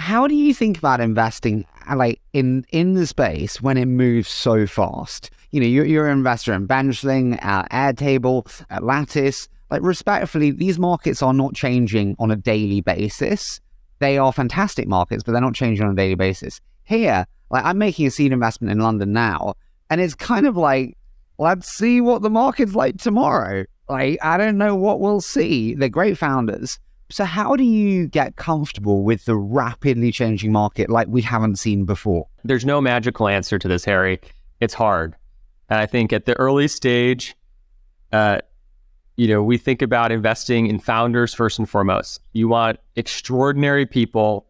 How do you think about investing like in the space when it moves so fast? You know, you're an investor in Benchling, Airtable, Lattice. Like, respectfully, these markets are not changing on a daily basis. They are fantastic markets, but they're not changing on a daily basis. Here, like, I'm making a seed investment in London now, and it's kind of like, let's see what the market's like tomorrow. Like, I don't know what we'll see. They're great founders. So how do you get comfortable with the rapidly changing market like we haven't seen before? There's no magical answer to this, Harry. It's hard. And I think at the early stage, we think about investing in founders first and foremost. You want extraordinary people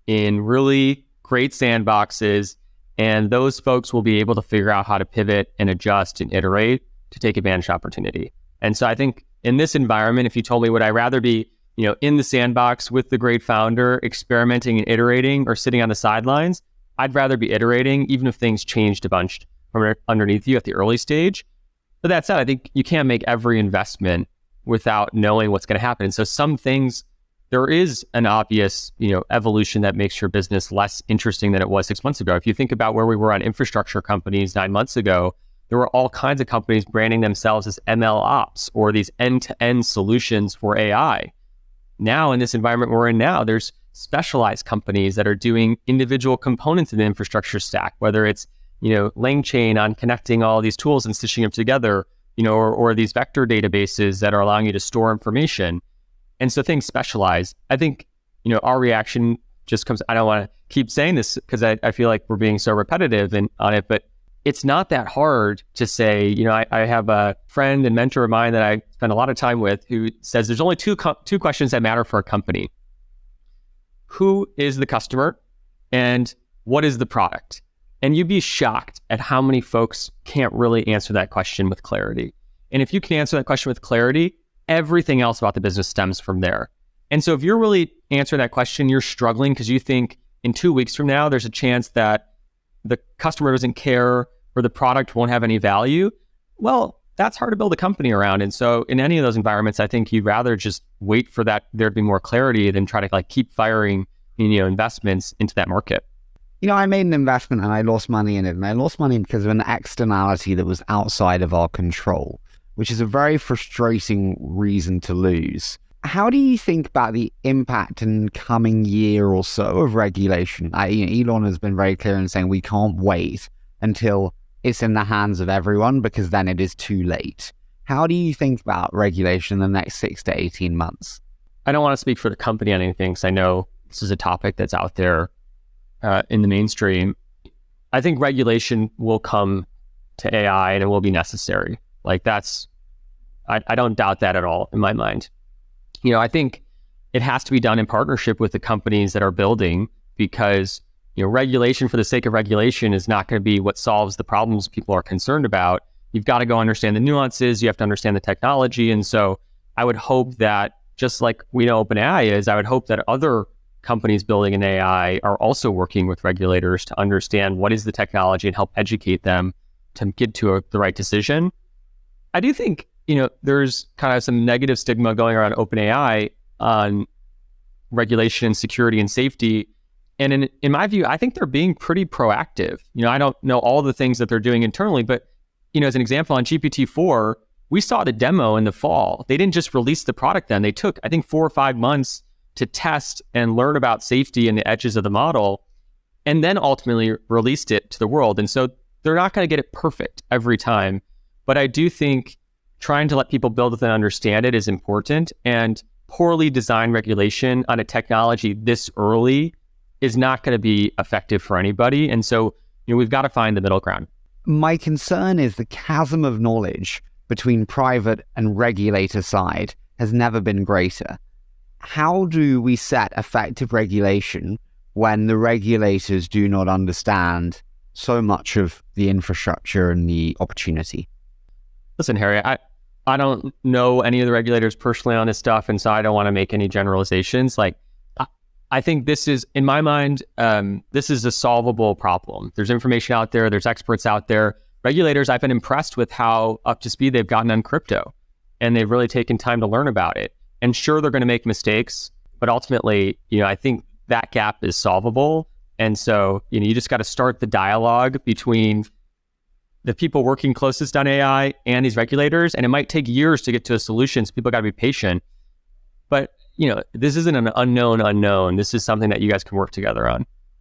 in really great sandboxes, and those folks will be able to figure out how to pivot and adjust and iterate to take advantage of opportunity. And so I think in this environment, if you told me, would I rather be in the sandbox with the great founder, experimenting and iterating, or sitting on the sidelines, I'd rather be iterating, even if things changed a bunch from underneath you at the early stage. But that said, I think you can't make every investment without knowing what's going to happen. And so some things, there is an obvious, evolution that makes your business less interesting than it was 6 months ago. If you think about where we were on infrastructure companies 9 months ago, there were all kinds of companies branding themselves as ML ops or these end-to-end solutions for AI. Now, in this environment we're in now, there's specialized companies that are doing individual components in the infrastructure stack, whether it's, LangChain on connecting all these tools and stitching them together, or these vector databases that are allowing you to store information. And so things specialize. I think, our reaction just comes, I don't want to keep saying this because I feel like we're being so repetitive on it, but it's not that hard to say, I have a friend and mentor of mine that I spend a lot of time with who says there's only two questions that matter for a company. Who is the customer and what is the product? And you'd be shocked at how many folks can't really answer that question with clarity. And if you can answer that question with clarity, everything else about the business stems from there. And so if you're really answering that question, you're struggling because you think in 2 weeks from now, there's a chance that the customer doesn't care or the product won't have any value, well, that's hard to build a company around. And so in any of those environments, I think you'd rather just wait for that there to be more clarity than try to keep firing investments into that market. I made an investment and I lost money in it. And I lost money because of an externality that was outside of our control, which is a very frustrating reason to lose. How do you think about the impact in coming year or so of regulation? Elon has been very clear in saying we can't wait until it's in the hands of everyone because then it is too late. How do you think about regulation in the next 6 to 18 months? I don't want to speak for the company on anything because I know this is a topic that's out there in the mainstream. I think regulation will come to AI and it will be necessary. I don't doubt that at all in my mind. I think it has to be done in partnership with the companies that are building because, regulation for the sake of regulation is not going to be what solves the problems people are concerned about. You've got to go understand the nuances. You have to understand the technology. And so I would hope that just like we know OpenAI is, I would hope that other companies building an AI are also working with regulators to understand what is the technology and help educate them to get to the right decision. I do think, there's kind of some negative stigma going around OpenAI on regulation and security and safety. And in my view, I think they're being pretty proactive. I don't know all the things that they're doing internally, but, as an example, on GPT-4, we saw the demo in the fall. They didn't just release the product then. They took, I think, 4 or 5 months to test and learn about safety and the edges of the model, and then ultimately released it to the world. And so they're not going to get it perfect every time. But I do think trying to let people build it and understand it is important. And poorly designed regulation on a technology this early is not going to be effective for anybody. And so, we've got to find the middle ground. My concern is the chasm of knowledge between private and regulator side has never been greater. How do we set effective regulation when the regulators do not understand so much of the infrastructure and the opportunity? Listen, Harry, I don't know any of the regulators personally on this stuff, and so I don't want to make any generalizations. I think this is, in my mind, this is a solvable problem. There's information out there. There's experts out there. Regulators, I've been impressed with how up to speed they've gotten on crypto, and they've really taken time to learn about it. And sure, they're going to make mistakes, but ultimately, I think that gap is solvable. And so, you just got to start the dialogue between the people working closest on AI and these regulators. And it might take years to get to a solution. So people got to be patient. But, this isn't an unknown. This is something that you guys can work together on.